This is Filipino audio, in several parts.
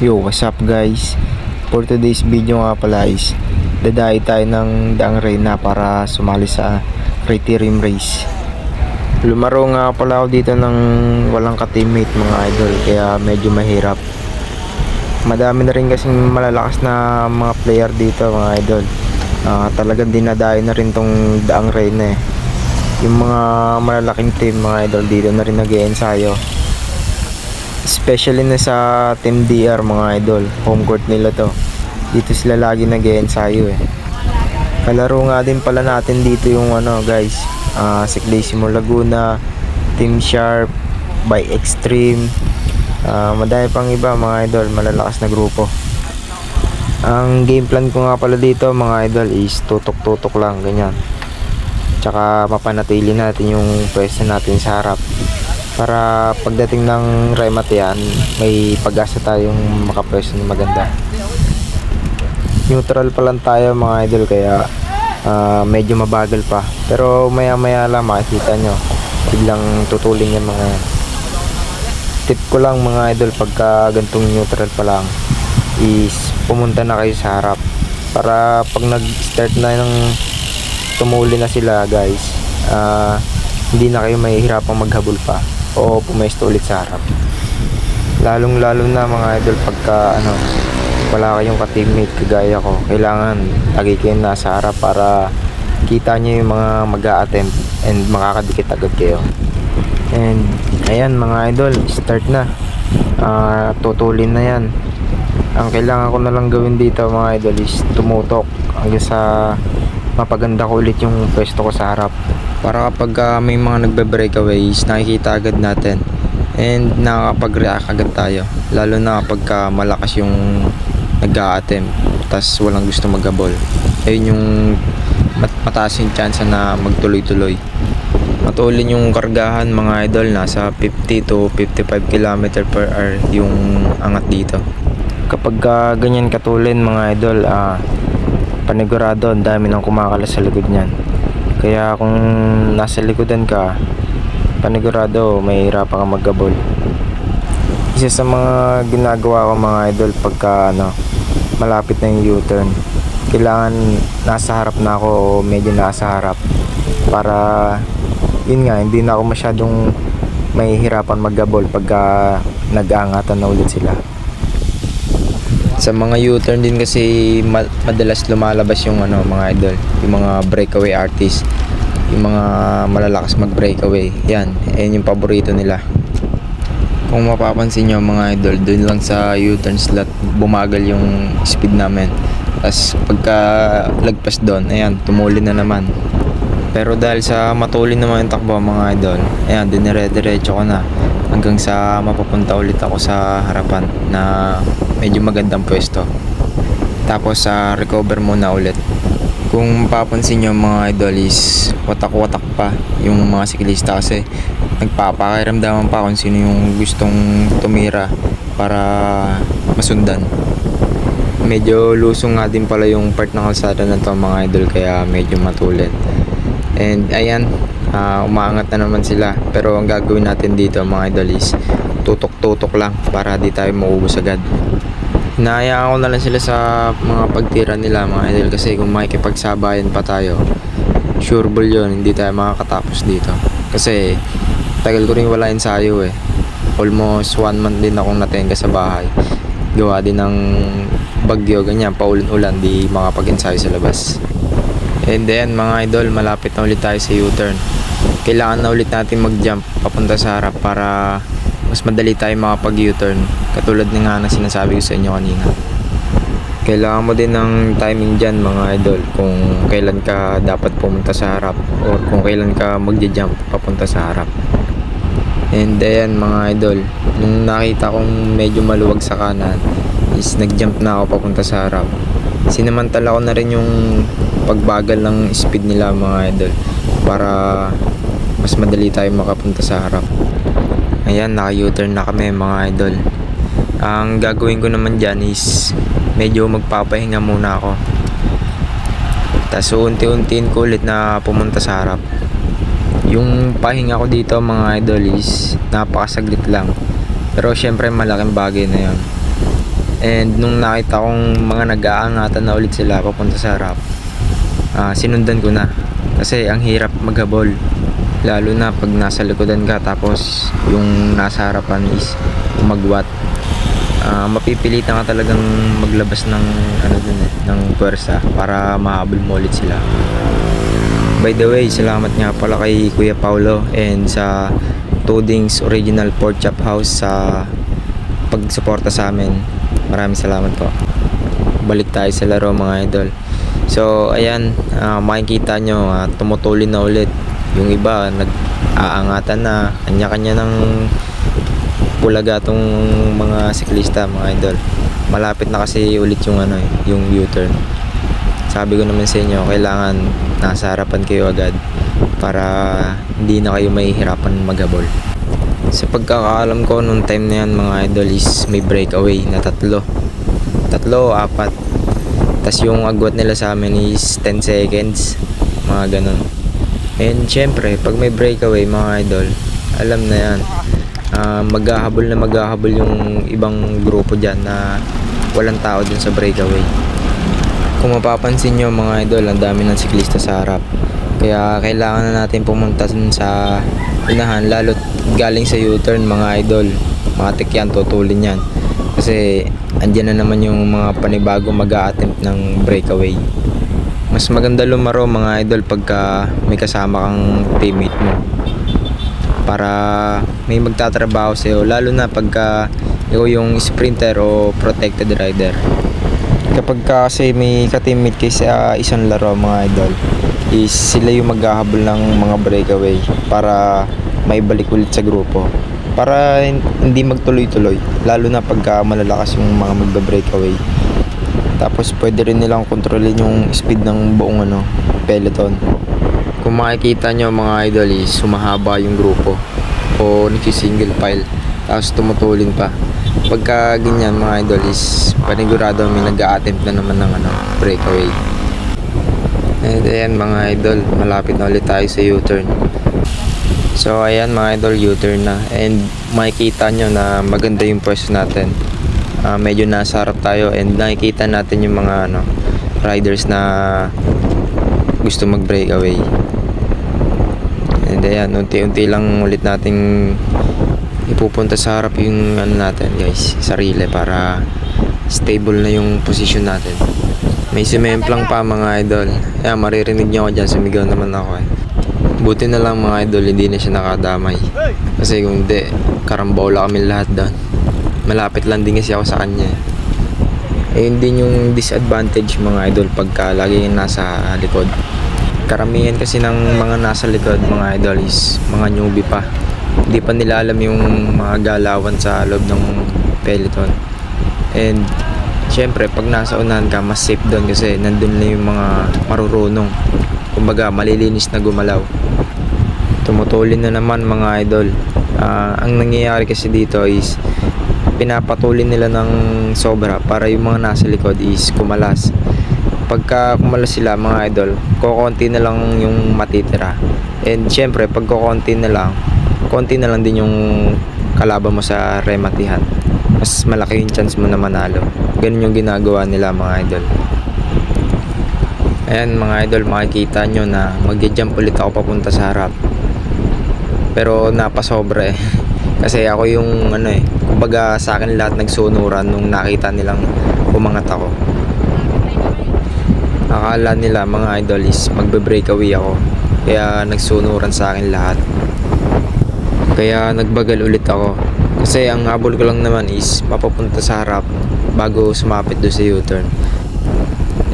Yo, what's up guys? For today's video nga pala is dadayo tayo ng Daang Reyna para sumali sa criterium race. Lumaro nga pala ako dito ng walang ka-teammate mga idol, kaya medyo mahirap. Madami na rin kasing malalakas na mga player dito mga idol. Talagang dinadayo na rin tong Daang Reyna eh. Yung mga malalaking team mga idol dito na rin nag-e-ensayo. Especially na sa Team DR mga idol, home court nila to. Dito sila lagi nag-e-ensayo eh. Kalaro nga din pala natin dito yung guys, Ciclissimo Laguna, Team Sharp, by Extreme, madami pang iba mga idol, malalakas na grupo. Ang game plan ko nga pala dito mga idol is tutok-tutok lang, ganyan. Tsaka mapanatili natin yung pwesto natin sa harap, para pagdating ng remat yan, may pag-asa tayong makapwesto na maganda. Neutral pa lang tayo mga idol, kaya medyo mabagal pa, pero maya maya lang makikita nyo, biglang tutulin yung mga yan. Tip ko lang mga idol, pagka gantong neutral pa lang is pumunta na kayo sa harap, para pag nag start na ng tumuli na sila guys, hindi na kayo mahihirapang maghabol pa o pumesto ulit sa harap. Lalong lalo na mga idol pagka wala kayong ka-teammate kagaya ko, kailangan lagi kayo nasa harap para kita nyo yung mga mag-a-attempt and makakadikit agad kayo. And ayan mga idol, start na. Tutulin na yan. Ang kailangan ko na lang gawin dito mga idol is tumutok hanggang sa mapaganda ko ulit yung pwesto ko sa harap, para kapag may mga nagbe-breakaways nakikita agad natin and nakakapag-react agad tayo, lalo na kapag malakas yung nag-a-attempt tas walang gusto mag-habol. Ayun yung mataas yung chance na magtuloy-tuloy. Matulin yung kargahan mga idol, nasa 50 to 55 km per hour yung angat dito. Kapag ganyan katulin mga idol, panigurado ang dami nang kumakalas sa likod niyan. Kaya kung nasa likodan ka, panigurado mahihirapan ka mag-gabol. Isa sa mga ginagawa ko mga idol pagka malapit na yung U-turn, kailangan nasa harap na ako o medyo nasa harap, para yun nga, hindi na ako masyadong mahihirapan mag-gabol pagka nag-aangatan na ulit sila. Sa mga U-turn din kasi madalas lumalabas yung mga idol, yung mga breakaway artist, yung mga malalakas mag-breakaway. Yan yung paborito nila. Kung mapapansin nyo mga idol, dun lang sa U-turn slot bumagal yung speed namin. Tapos pagka lagpas doon, ayan, tumuli na naman. Pero dahil sa matulin naman yung takbo mga idol, ayan, dinire-diretso ko na hanggang sa mapapunta ulit ako sa harapan na medyo magandang pwesto. Tapos recover muna ulit. Kung mapapansin nyo mga idol is watak-watak pa yung mga siklista, kasi nagpapakiramdaman pa kung sino yung gustong tumira para masundan. Medyo lusong nga din pala yung part ng kalsada na to mga idol, kaya medyo matulin. And ayan, umaangat na naman sila, pero ang gagawin natin dito mga idol is tutok-tutok lang para di tayo maubos agad. Hinahayaan ko na lang sila sa mga pagtira nila mga idol, kasi kung makikipagsabayan pa tayo, sure ball yun, hindi tayo makakatapos dito. Kasi tagal ko rin wala ensayo eh, almost 1 month din akong natenga sa bahay, gawa din ng bagyo, ganyan, paulan-ulan, di makapag-ensayo sa labas. And then mga idol, malapit na ulit tayo sa U-turn. Kailangan na ulit natin mag-jump papunta sa harap para mas madali tayo makapag U-turn, katulad na nga na sinasabi ko sa inyo kanina. Kailangan mo din ng timing dyan mga idol, kung kailan ka dapat pumunta sa harap or kung kailan ka mag-jump papunta sa harap. And then mga idol, nung nakita kong medyo maluwag sa kanan is nag-jump na ako papunta sa harap. Sinamantala ko na rin yung pagbagal ng speed nila mga idol, para mas madali tayo makapunta sa harap. Ayan, naka-U-turn na kami mga idol. Ang gagawin ko naman dyan is medyo magpapahinga muna ako, tapos unti-untiin ko ulit na pumunta sa harap. Yung pahinga ko dito mga idol is napakasaglit lang, pero syempre malaking bagay na yun. And nung nakita kong mga nag-aangatan na ulit sila papunta sa harap, sinundan ko na. Kasi ang hirap maghabol. Lalo na pag nasa likodan ka tapos yung nasa harapan is umagwat. Mapipilitan ka talagang maglabas ng ng puwersa para mahabol mo ulit sila. By the way, salamat nga pala kay Kuya Paulo and sa Tuding's Original Pork Chop House sa pagsuporta sa amin. Maraming salamat po. Balik tayo sa laro mga idol. So ayan, makikita nyo tumutulin na ulit. Yung iba nag-aangatan na, kanya-kanya ng pulaga tong mga siklista mga idol. Malapit na kasi ulit yung yung U-turn. Sabi ko naman sa inyo, kailangan nasa harapan kayo agad para hindi na kayo mahihirapan maghabol. Sa pagkakaalam ko nung time na yan mga idol is may breakaway na tatlo o apat. Tas yung agwat nila sa amin is 10 seconds, mga ganun. And syempre pag may breakaway mga idol, alam na yan, maghahabol yung ibang grupo dyan na walang tao dun sa breakaway. Kung mapapansin nyo mga idol, ang dami ng siklista sa harap. Kaya kailangan na natin pumunta sa unahan, lalo't galing sa U-turn mga idol. Matik yan, tutulin yan. Kasi andyan na naman yung mga panibago mag-a-attempt ng breakaway. Mas maganda lumaro mga idol pagka may kasama kang teammate mo. Para may magtatrabaho sa'yo, lalo na pagka ikaw yung sprinter o protected rider. Kapag kasi may ka-teammate kayo sa isang laro mga idol, is sila yung maghahabol ng mga breakaway para maibalik ulit sa grupo, para hindi magtuloy-tuloy, lalo na pagka malalakas yung mga magbe-breakaway. Tapos pwede rin nilang kontrolin yung speed ng buong peloton. Kung makikita nyo mga idol is sumahaba yung grupo o nagsi-single file tapos tumutulin pa. Pagka ganyan mga idol is panigurado may nag-a-attempt na naman ng breakaway. And ayan mga idol, malapit na ulit tayo sa U-turn. So ayan mga idol, U-turn na. And makikita nyo na maganda yung pwesto natin. Medyo nasa harap tayo and nakikita natin yung mga riders na gusto mag-breakaway. And ayan, unti-unti lang ulit nating ipupunta sa harap yung natin guys, sarili, para stable na yung position natin. May sumemplang pa mga idol. Ayan, maririnig nyo ako dyan, sumigaw naman ako Buti na lang mga idol, hindi na siya nakadamay. Kasi kung hindi, karambola kami lahat doon. Malapit lang din kasi ako sa kanya. Ayun din yung disadvantage mga idol pagka lagi nasa likod. Karamihan kasi ng mga nasa likod mga idol is mga newbie pa. Hindi pa nila alam yung mga galawan sa loob ng peloton. And syempre pag nasa unahan ka, mas safe doon kasi nandun na yung mga marurunong, kumbaga malilinis na gumalaw. Tumutulin na naman mga idol. Ang nangyayari kasi dito is pinapatulin nila ng sobra para yung mga nasa likod is kumalas. Pagka kumalas sila mga idol, kokonti na lang yung matitira. And syempre pag kokonti na lang, konti na lang din yung kalaban mo sa rematihan. Mas malaki yung chance mo na manalo. Ganun yung ginagawa nila mga idol. Ayan mga idol, makikita nyo na magja-jump ulit ako papunta sa harap. Pero napasobra Kasi ako yung kumbaga sa akin lahat nagsunuran nung nakita nilang umangat ako. Akala nila mga idol is magbe-breakaway ako. Kaya nagsunuran sa akin lahat. Kaya nagbagal ulit ako. Kasi ang habol ko lang naman is mapapunta sa harap bago sumapit doon sa U-turn.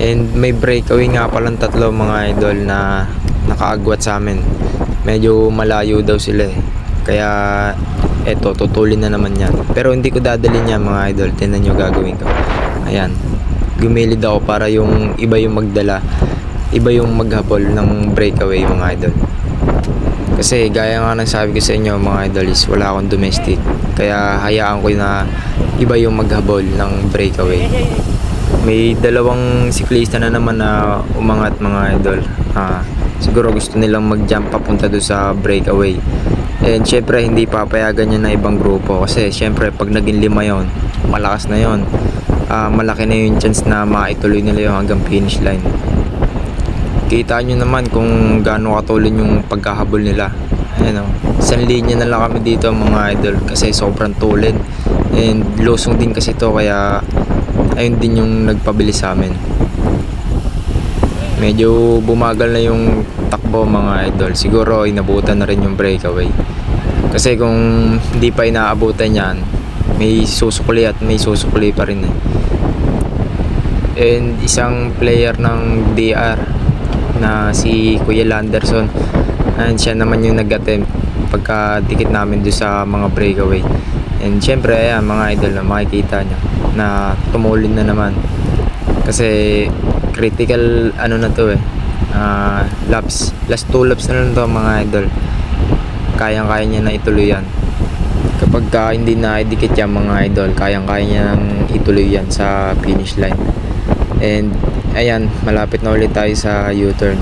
And may breakaway nga palang tatlo mga idol na nakaagwat sa amin. Medyo malayo daw sila Kaya eto, tutulin na naman yan. Pero hindi ko dadalhin yan mga idol. Tingnan nyo gagawin ko. Ayan. Gumilid ako para yung iba yung magdala. Iba yung maghabol ng breakaway mga idol. Kasi gaya nga ng sabi ko sa inyo mga idol is wala akong domestic. Kaya hayaan ko na iba yung maghabol ng breakaway. May dalawang siklista na naman na umangat mga idol. Siguro gusto nilang mag-jump papunta doon sa breakaway. And syempre hindi papayagan niya na ibang grupo. Kasi syempre pag naging 5 yon, malakas na yon. malaki na yung chance na maituloy nila yung hanggang finish line. Kita nyo naman kung gaano katulin yung pagkahabol nila. Ayan o, isang linya na lang kami dito mga idol kasi sobrang tulin, and lusong din kasi to, kaya ayun din yung nagpabili sa amin. Medyo bumagal na yung takbo mga idol, siguro inabutan na rin yung breakaway. Kasi kung hindi pa inaabutan yan, may susukli at may susukli pa rin eh. And isang player ng DR na si Kuya Landerson, and siya naman yung nag-attempt pagka dikit namin doon sa mga breakaway. And syempre ayan mga idol, na makikita nyo na tumulin na naman kasi critical ano na to eh, laps, last 2 laps na lang to mga idol. Kayang kaya niya na ituloy yan. Kapag hindi na idikit yan mga idol, kayang kaya niya nang ituloy yan sa finish line. And ayan, malapit na ulit tayo sa U-turn,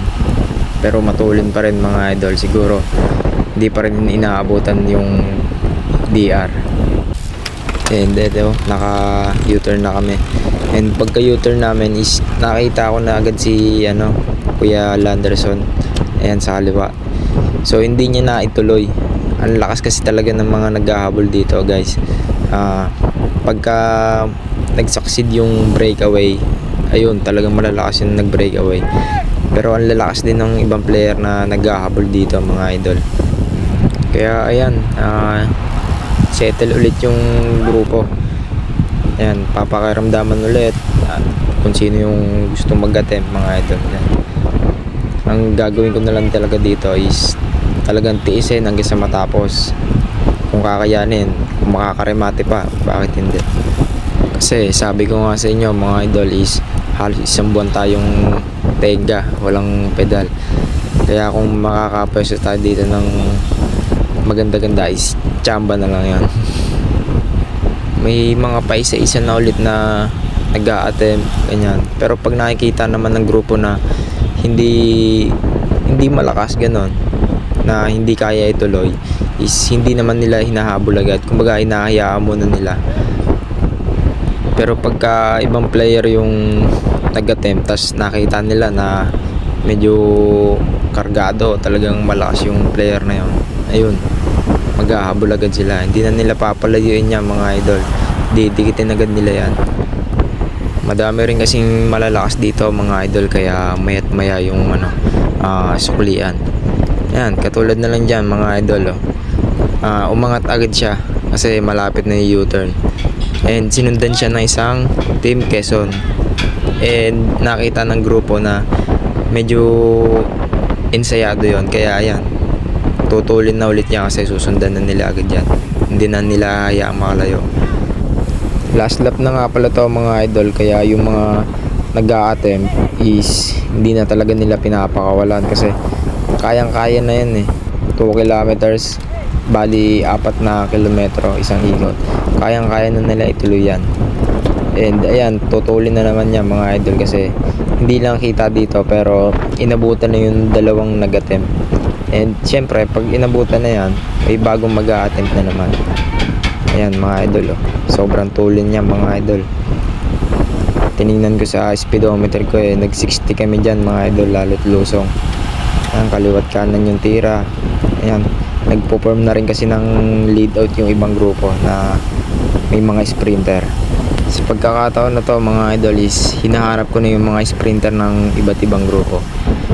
pero matulin pa rin mga idol. Siguro hindi pa rin inaabutan yung DR. And ito, naka U-turn na kami. And pagka U-turn namin is nakita ko na agad si Kuya Landerson, ayan sa kaliwa. So hindi niya na ituloy. Ang lakas kasi talaga ng mga naghahabol dito guys. Pagka nag-succeed yung breakaway, ayun, talagang malalakas yung nag-breakaway. Pero ang lalakas din ng ibang player na naghahabol dito mga idol. Kaya ayan, settle ulit yung grupo. Ayan, papakiramdaman ulit kung sino yung gusto mag-attempt mga idol. Ayan. Ang gagawin ko na lang talaga dito is talagang tiisin hanggang sa matapos. Kung kakayanin, kung makakaremate pa, bakit hindi? Kasi sabi ko nga sa inyo mga idol is halos isang buwan tayong tenga, walang pedal. Kaya kung makakapwesto tayo dito ng maganda-ganda is chamba na lang yan. May mga paisa-isa na ulit na nag-a-attempt ganyan. Pero pag nakikita naman ng grupo na hindi malakas ganon, na hindi kaya ituloy, is hindi naman nila hinahabol agad. Kumbaga hinahayaan muna nila. Pero pagka ibang player yung nag-attempt, tas nakita nila na medyo kargado, talagang malakas yung player na yun, ayun, maghahabol agad sila. Hindi na nila papalayuin yan mga idol, didikitin agad nila yan. Madami rin kasing malalakas dito mga idol, kaya mayat maya yung suklian. Yan, katulad na lang dyan mga idol umangat agad siya kasi malapit na yung U-turn. And sinundan siya ng isang Team Quezon. And nakita ng grupo na medyo ensayado yon, kaya ayan, tutulin na ulit niya kasi susundan na nila agad yan. Hindi na nila hayaang makalayo. Last lap na nga pala to mga idol, kaya yung mga nag-a-attempt is hindi na talaga nila pinapakawalan kasi kayang-kaya na yan eh. 2 kilometers, bali 4 na kilometro isang ikot, kayang-kaya na nila ituloy yan. And ayan, tutulin na naman yan mga idol kasi hindi lang kita dito, pero inabutan na yung dalawang nag-attempt. And syempre pag inabutan na yan, may bagong mag-a-attempt na naman. Ayan mga idol, sobrang tulin niya mga idol. Tiningnan ko sa speedometer ko nag 60 kami dyan mga idol, lalo't lusong. Ayan, kaliwat kanan yung tira. Ayan, nagpo-form na rin kasi ng lead out yung ibang grupo na may mga sprinter. Sa pagkakataon na to mga idol is hinaharap ko na yung mga sprinter ng iba't ibang grupo.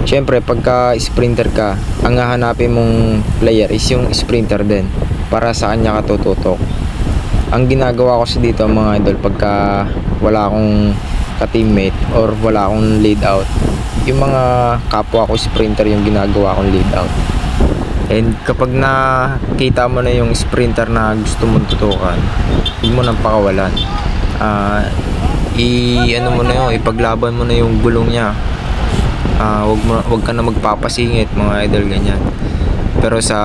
Syempre pagka sprinter ka, ang hahanapin mong player is yung sprinter din, para sa kanya ka tututok. Ang ginagawa ko sa dito mga idol, pagka wala akong ka-teammate or wala akong lead out, yung mga kapwa ko sprinter yung ginagawa kong lead out. And kapag nakita mo na yung sprinter na gusto mong tutukan, huwag mo nang pakawalan. Ano mo na yun, ipaglaban mo na yung gulong niya. Wag ka na magpapasingit mga idol, ganyan. Pero sa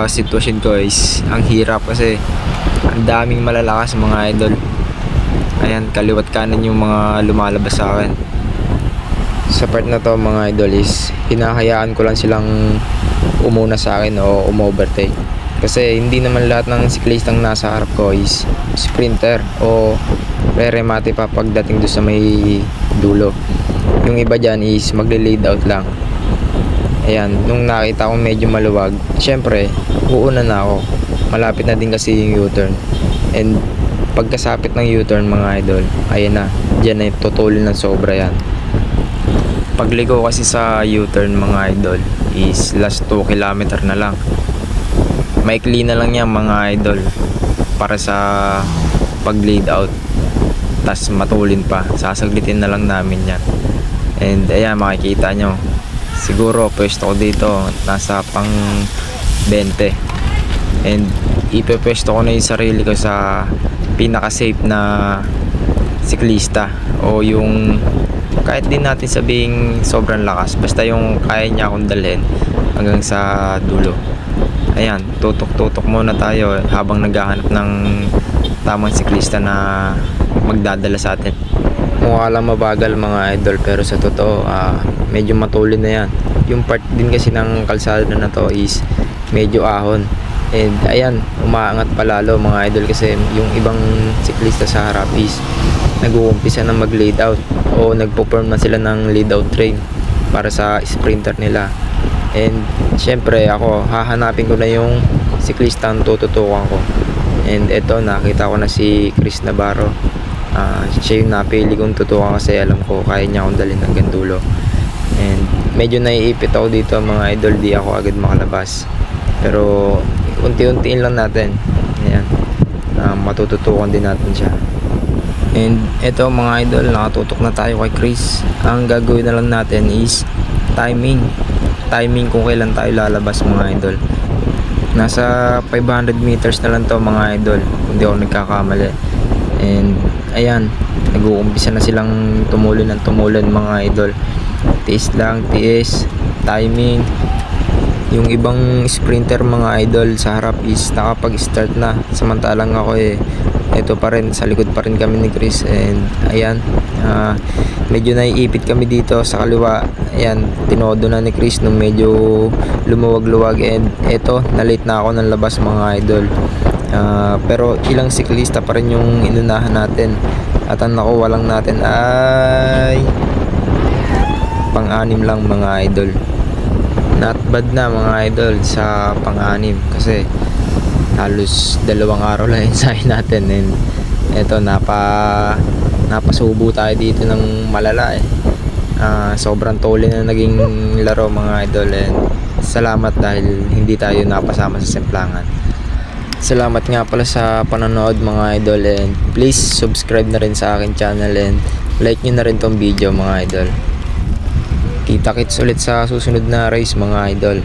sitwasyon ko is ang hirap kasi ang daming malalakas mga idol. Ayan, kaliwat kanan yung mga lumalabas sa akin. Sa part na to mga idol is hinahayaan ko lang silang umuna sa akin o umovertake. Kasi hindi naman lahat ng siklistang nasa harap ko is sprinter o re-remate pa pagdating doon sa may dulo. Yung iba dyan is magle-lead out lang. Ayan, nung nakita ko medyo maluwag, syempre, uuna na ako. Malapit na din kasi yung U-turn. And pagkasapit ng U-turn mga idol, ayan na, dyan na tutulin ng sobra yan. Pagligo kasi sa U-turn mga idol is last 2 kilometer na lang. Maikli na lang yan mga idol para sa pag-lead out. Tas matulin pa, sasaglitin na lang namin yan. And ayan, makikita nyo, siguro pwesto ko dito nasa pang 20. And ipepwesto ko na yung sarili ko sa pinaka safe na siklista, o yung kahit din natin sabing sobrang lakas, basta yung kaya niya akong dalhin hanggang sa dulo. Ayan, tutok-tutok muna tayo habang naghahanap ng tamang siklista na magdadala sa atin. Mukha lang mabagal mga idol, pero sa totoo medyo matulin na yan. Yung part din kasi ng kalsada na to is medyo ahon. And ayan, umaangat palalo mga idol kasi yung ibang siklista sa harap is nag-uumpisa na mag-lead out o nagpo-form na sila ng lead out train para sa sprinter nila. And syempre ako, hahanapin ko na yung siklista ang tututukan ko. And eto, nakita ko na si Chris Navarro. Siya yung napili kong tutukan kasi alam ko kaya niya akong dalhin hanggang dulo. And medyo naiipit ako dito mga idol, di ako agad makalabas. Pero unti-untiin lang natin. Ayan, matututukan din natin siya. And eto mga idol, nakatutok na tayo kay Chris. Ang gagawin na lang natin is timing kung kailan tayo lalabas mga idol. Nasa 500 meters na lang to mga idol, kung di ako nagkakamali. And ayan, nag-uumpisa na silang tumulin ng tumulin mga idol. Tiis lang, tiis, timing. Yung ibang sprinter mga idol sa harap is nakapag-start na, samantalang ako ito pa rin, sa likod pa rin kami ni Chris. And ayan, medyo naiipit kami dito sa kaliwa. Ayan, tinodo na ni Chris nung medyo lumuwag-luwag. And eto, na-late na ako ng labas mga idol. Pero ilang siklista pa rin yung inunahan natin. At ang nakuha lang natin ay pang-anim lang mga idol. Not bad na mga idol sa pang-anim, kasi halos 2 araw lang yung sahin natin. And eto, napasubo tayo dito ng malala sobrang tuli na naging laro mga idol. And salamat dahil hindi tayo napasama sa simplangan. Salamat nga pala sa panonood mga idol, and please subscribe na rin sa akin channel and like nyo na rin tong video mga idol. Kita-kits ulit sa susunod na race mga idol.